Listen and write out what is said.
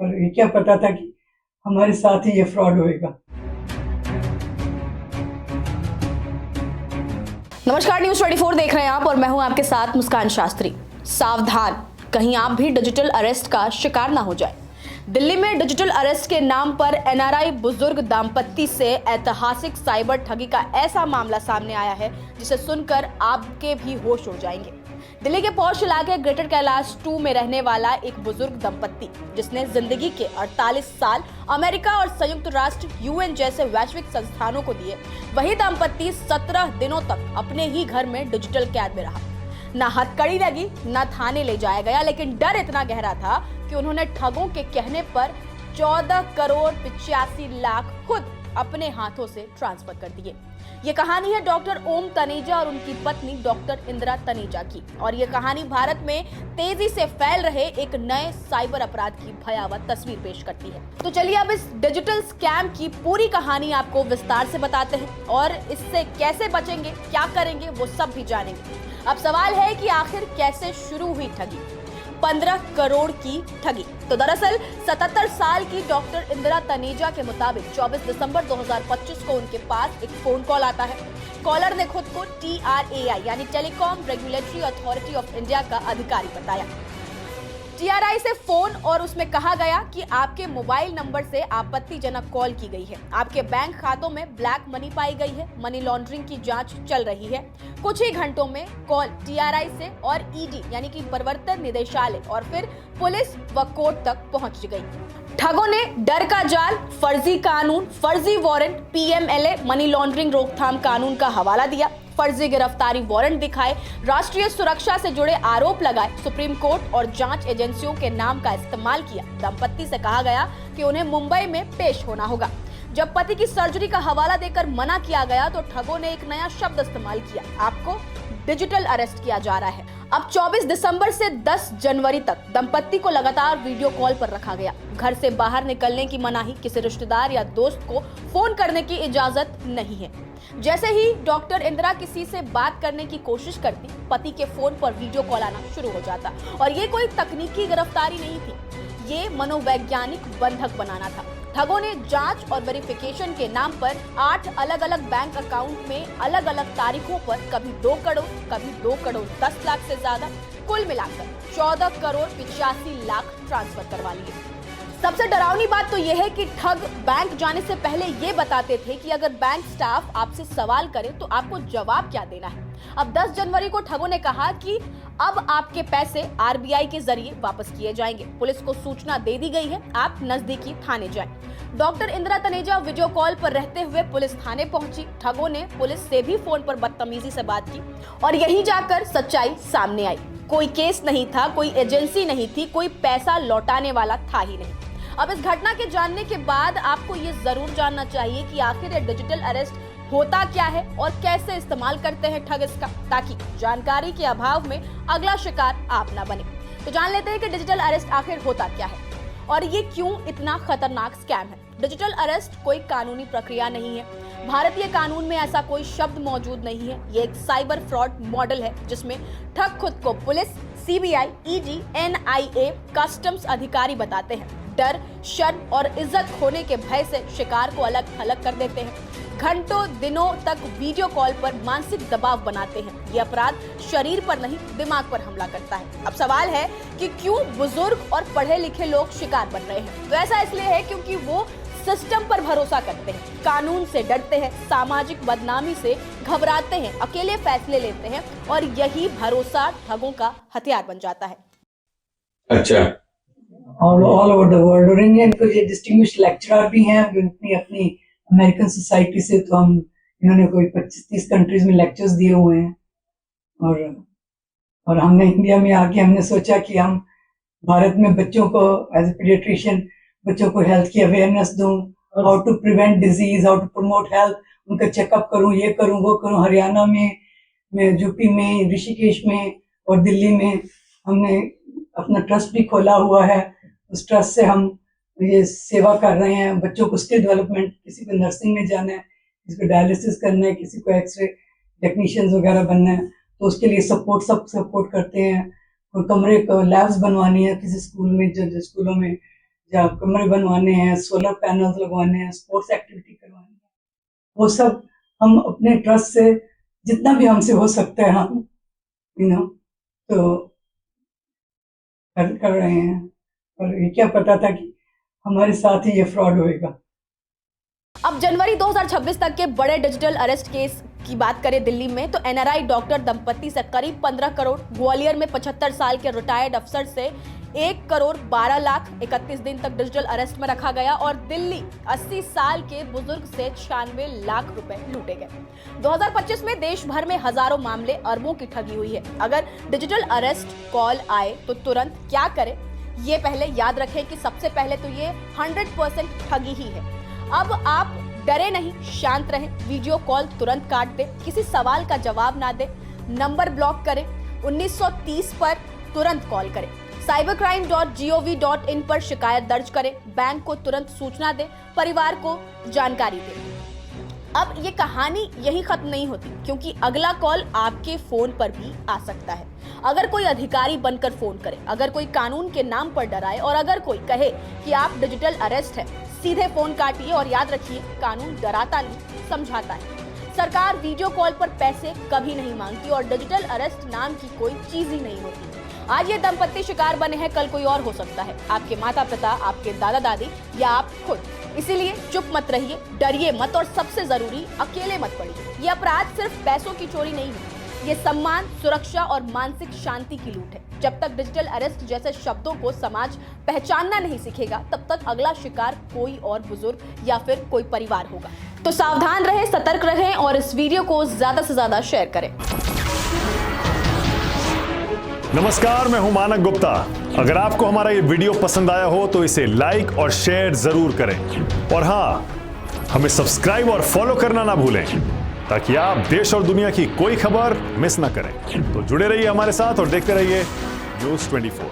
पर ये क्या पता था कि हमारे साथ ही ये फ्रॉड होएगा। नमस्कार, न्यूज़ 24 देख रहे हैं आप और मैं हूं आपके साथ मुस्कान शास्त्री। सावधान, कहीं आप भी डिजिटल अरेस्ट का शिकार ना हो जाए। दिल्ली में डिजिटल अरेस्ट के नाम पर एनआरआई बुजुर्ग दाम्पत्ति से ऐतिहासिक साइबर ठगी का ऐसा मामला सामने आया है जिसे सुनकर आपके भी होश उड़ जाएंगे। दिल्ली के पौष इलाके ग्रेटर कैलाश 2 में रहने वाला एक बुजुर्ग दंपत्ति जिसने जिंदगी के 48 साल अमेरिका और संयुक्त राष्ट्र यूएन जैसे वैश्विक संस्थानों को दिए, वही दाम्पत्ति 17 दिनों तक अपने ही घर में डिजिटल कैद में रहा। ना हथकड़ी लगी, ना थाने ले जाया गया, लेकिन डर इतना गहरा था कि उन्होंने ठगों के कहने पर 14 करोड़ 85 लाख खुद अपने हाथों से ट्रांसफर कर दिए। ये कहानी है डॉक्टर ओम तनेजा और उनकी पत्नी डॉक्टर इंदिरा तनेजा की, और ये कहानी भारत में तेजी से फैल रहे एक नए साइबर अपराध की भयावह तस्वीर पेश करती है। तो चलिए अब इस डिजिटल स्कैम की पूरी कहानी आपको विस्तार से बताते हैं और इससे कैसे बचेंगे, क्या करेंगे, वो सब भी जानेंगे। अब सवाल है कि आखिर कैसे शुरू हुई ठगी, 15 करोड़ की ठगी। तो दरअसल 77 साल की डॉक्टर इंदिरा तनेजा के मुताबिक 24 दिसंबर 2025 को उनके पास एक फोन कॉल आता है। कॉलर ने खुद को TRAI यानी telecom regulatory authority of India का अधिकारी बताया। TRAI से फोन और उसमें कहा गया कि आपके मोबाइल नंबर से आपत्तिजनक कॉल की गई है, आपके बैंक खातों में ब्लैक मनी पाई गई है, मनी लॉन्ड्रिंग की जांच चल रही है। कुछ ही घंटों में कॉल TRAI से और ED यानी कि प्रवर्तन निदेशालय और फिर पुलिस व कोर्ट तक पहुंच गई। ठगों ने डर का जाल, फर्जी कानून, फर्जी वारंट, PMLA मनी लॉन्ड्रिंग रोकथाम कानून का हवाला दिया, फर्जी गिरफ्तारी वारंट दिखाए, राष्ट्रीय सुरक्षा से जुड़े आरोप लगाए, सुप्रीम कोर्ट और जांच एजेंसियों के नाम का इस्तेमाल किया। दंपत्ति से कहा गया कि उन्हें मुंबई में पेश होना होगा। जब पति की सर्जरी का हवाला देकर मना किया गया तो ठगों ने एक नया शब्द इस्तेमाल किया, आपको डिजिटल अरेस्ट किया जा रहा है। अब 24 दिसंबर से 10 जनवरी तक दंपत्ति को लगातार वीडियो कॉल पर रखा गया। घर से बाहर निकलने की मनाही, किसी रिश्तेदार या दोस्त को फोन करने की इजाजत नहीं है। जैसे ही डॉक्टर इंदिरा किसी से बात करने की कोशिश करती, पति के फोन पर वीडियो कॉल आना शुरू हो जाता। और ये कोई तकनीकी गिरफ्तारी नहीं थी, ये मनोवैज्ञानिक बंधक बनाना था। ठगों ने जांच और वेरिफिकेशन के नाम पर 8 अलग अलग बैंक अकाउंट में अलग अलग तारीखों पर कभी 2 करोड़, कभी 2 करोड़ 10 लाख से ज्यादा, कुल मिलाकर 14 करोड़ 85 लाख ट्रांसफर करवा लिए। सबसे डरावनी बात तो यह है कि ठग बैंक जाने से पहले ये बताते थे कि अगर बैंक स्टाफ आपसे सवाल करे तो आपको जवाब क्या देना है। अब 10 जनवरी को ठगों ने कहा कि अब आपके पैसे RBI के जरिए वापस किए जाएंगे। पुलिस को सूचना दे दी गई है, आप नजदीकी थाने जाएं। Doctor Indira Taneja video call पर रहते हुए पुलिस थाने पहुंची। ठगों ने पुलिस से भी फोन पर बदतमीजी से बात की और यहीं जाकर सच्चाई सामने आई। कोई केस नहीं था, कोई एजेंसी नहीं थी, कोई पैसा लौटाने वाला था ही नहीं। अब इस घटना के जानने के बाद आपको ये जरूर जानना चाहिए कि आखिर ये डिजिटल अरेस्ट होता क्या है और कैसे इस्तेमाल करते हैं ठग इसका, ताकि जानकारी के अभाव में अगला शिकार आप ना बने। तो जान लेते हैं कि डिजिटल अरेस्ट आखिर होता क्या है और ये क्यों इतना खतरनाक स्कैम है। डिजिटल अरेस्ट कोई कानूनी प्रक्रिया नहीं है, भारतीय कानून में ऐसा कोई शब्द मौजूद नहीं है। ये एक साइबर फ्रॉड मॉडल है जिसमें ठग खुद को police, CBI, ED, NIA, customs अधिकारी बताते हैं। डर, शर्म और इज्जत खोने के भय से शिकार को अलग थलग कर देते हैं। घंटों दिनों तक वीडियो कॉल पर मानसिक दबाव बनाते हैं। ये अपराध शरीर पर नहीं, दिमाग पर हमला करता है। अब सवाल है कि क्यों बुजुर्ग और पढ़े लिखे लोग शिकार बन रहे हैं। तो ऐसा इसलिए है क्योंकि वो सिस्टम पर भरोसा करते हैं, कानून से डरते हैं, सामाजिक बदनामी से घबराते हैं, अकेले फैसले लेते हैं और यही भरोसा ठगों का हथियार बन जाता है। अच्छा, ऑल ओवर द वर्ल्ड। और इंडियन को ये डिस्टिंग्विश्ड लेक्चरर भी हैं अपनी अपनी अमेरिकन सोसाइटी से। तो हम इन्होंने कोई 25-30 कंट्रीज में लेक्चर्स दिए हुए हैं और हमने इंडिया में आके हमने सोचा कि हम भारत में बच्चों को एज ए पीडियाट्रिशियन बच्चों को हेल्थ की अवेयरनेस दूं, how to prevent disease, how to promote health, उनका चेकअप करूं, ये करूं, वो करूं। हरियाणा में यूपी में, ऋषिकेश में और दिल्ली में हमने अपना ट्रस्ट भी खोला हुआ है। उस ट्रस्ट से हम ये सेवा कर रहे हैं। बच्चों को स्किल डेवलपमेंट, किसी को नर्सिंग में जाना है, किसी को डायलिसिस करना है, किसी को एक्सरे टेक्नीशियंस वगैरह बनना है, तो उसके लिए सब सपोर्ट करते हैं। कोई कमरे को लैब्स बनवानी है किसी स्कूल में, जो स्कूलों में या कमरे बनवाने हैं, सोलर पैनल्स लगवाने हैं, स्पोर्ट्स एक्टिविटी करवानी है, वो सब हम अपने ट्रस्ट से जितना भी हमसे हो सकता है हम तो कर रहे हैं। और ये क्या पता था कि हमारे साथ ही ये फ्रॉड होएगा। अब जनवरी 2026 तक के बड़े डिजिटल अरेस्ट केस की बात करें दिल्ली में, तो एनआरआई डॉक्टर दंपति से करीब 15 करोड़, ग्वालियर में 75 साल के रिटायर्ड अफसर से 1 करोड़ 12 लाख 31 दिन तक डिजिटल अरेस्ट में रखा गया और दिल्ली 80 साल के बुजुर्ग से 96 लाख रुपए लूटे गए। 2025 में देश भर में हजारों मामले, अरबों की ठगी हुई है। अगर डिजिटल अरेस्ट कॉल आए तो तुरंत क्या करें, ये पहले याद रखें कि सबसे पहले तो ये 100% ठगी ही है। अब आप डरे नहीं, शांत रहें, वीडियो कॉल तुरंत काट दें, किसी सवाल का जवाब ना दें, नंबर ब्लॉक करें, 1930 पर तुरंत कॉल करें, cybercrime.gov.in पर शिकायत दर्ज करें, बैंक को तुरंत सूचना दें, परिवार को जानकारी दें। अब ये कहानी यही खत्म नहीं होती, क्योंकि अगला कॉल आपके फोन पर भी आ सकता है। अगर कोई अधिकारी बनकर फोन करे, अगर कोई कानून के नाम पर डराए और अगर कोई कहे कि आप डिजिटल अरेस्ट है, सीधे फोन काटिए और याद रखिए, कानून डराता नहीं, समझाता है। सरकार वीडियो कॉल पर पैसे कभी नहीं मांगती और डिजिटल अरेस्ट नाम की कोई चीज ही नहीं होती। आज ये दंपत्ति शिकार बने हैं, कल कोई और हो सकता है, आपके माता पिता, आपके दादा दादी या आप खुद। इसीलिए चुप मत रहिए, डरिए मत और सबसे जरूरी, अकेले मत पड़िए। ये अपराध सिर्फ पैसों की चोरी नहीं है, ये सम्मान, सुरक्षा और मानसिक शांति की लूट है। जब तक डिजिटल अरेस्ट जैसे शब्दों को समाज पहचानना नहीं सीखेगा, तब तक अगला शिकार कोई और बुजुर्ग या फिर कोई परिवार होगा। तो सावधान रहें, सतर्क रहें और इस वीडियो को ज्यादा से ज्यादा शेयर करें। नमस्कार, मैं हूं मानक गुप्ता। अगर आपको हमारा ये वीडियो पसंद आया हो तो इसे लाइक और शेयर जरूर करें और हाँ, हमें सब्सक्राइब और फॉलो करना ना भूलें, ताकि आप देश और दुनिया की कोई खबर मिस ना करें। तो जुड़े रहिए हमारे साथ और देखते रहिए News 24।